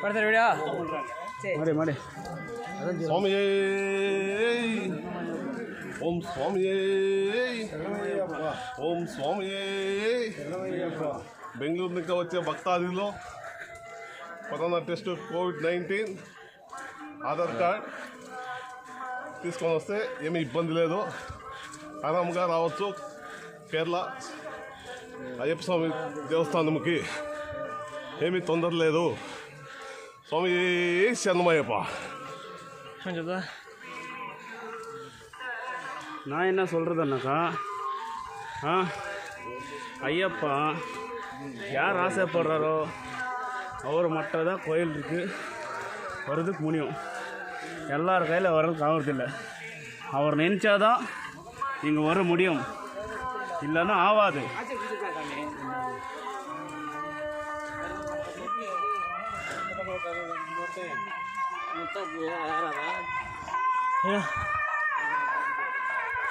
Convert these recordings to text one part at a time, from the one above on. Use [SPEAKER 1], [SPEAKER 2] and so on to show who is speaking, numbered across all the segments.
[SPEAKER 1] ಮಾಡ್ತಾರೆ ವಿಡಿಯೋ ಮಾಡಿ
[SPEAKER 2] ಸ್ವಾಮಿಯೇ ಓಂ ಸ್ವಾಮಿಯೇ ఓం స్వామియే బెంగళూరు నుంచి వచ్చే భక్తాదులు కరోనా టెస్ట్ కోవిడ్-19 ఆధార్ కార్డ్ తీసుకొని వస్తే ఏమీ ఇబ్బంది లేదు, ఆరాముగా రావచ్చు. కేరళ అయ్యప్ప స్వామి దేవస్థానంకి ఏమీ తొందర లేదు. స్వామి శరణమయ్యప్ప.
[SPEAKER 1] நான் என்ன சொல்கிறதுன்னாக்கா ஐயப்பா யார் ஆசைப்படுறாரோ அவர் மட்டும் தான் கோயில் இருக்குது வர்றதுக்கு முடியும். எல்லார் கையில் வர்றதுக்கு ஆகிறதில்லை. அவர் நினச்சாதான் இங்கே வர முடியும், இல்லைன்னா ஆகாது.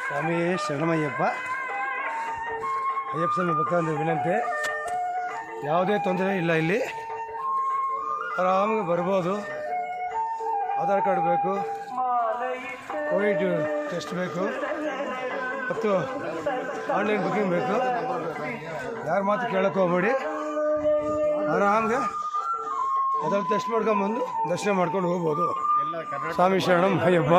[SPEAKER 3] ಸ್ವಾಮಿ ಶರಣಮಯ್ಯಪ್ಪ. ಅಯ್ಯಪ್ಪ ಸ್ವಾಮಿ ಭಕ್ತಾಂದ್ರ ವಿನಂತಿ, ಯಾವುದೇ ತೊಂದರೆ ಇಲ್ಲ, ಇಲ್ಲಿ ಆರಾಮಾಗಿ ಬರ್ಬೋದು. ಆಧಾರ್ ಕಾರ್ಡ್ ಬೇಕು, ಕೋವಿಡ್ ಟೆಸ್ಟ್ ಬೇಕು ಮತ್ತು ಆನ್ಲೈನ್ ಬುಕ್ಕಿಂಗ್ ಬೇಕು. ಯಾರ ಮಾತು ಕೇಳಕ್ಕೆ ಹೋಗ್ಬೇಡಿ, ಆರಾಮಾಗಿ ಅದ್ರಲ್ಲಿ ಟೆಸ್ಟ್ ಮಾಡ್ಕೊಂಬಂದು ದರ್ಶನ ಮಾಡ್ಕೊಂಡು ಹೋಗ್ಬೋದು. ಸ್ವಾಮಿ ಶರಣಂ ಅಯ್ಯಪ್ಪ.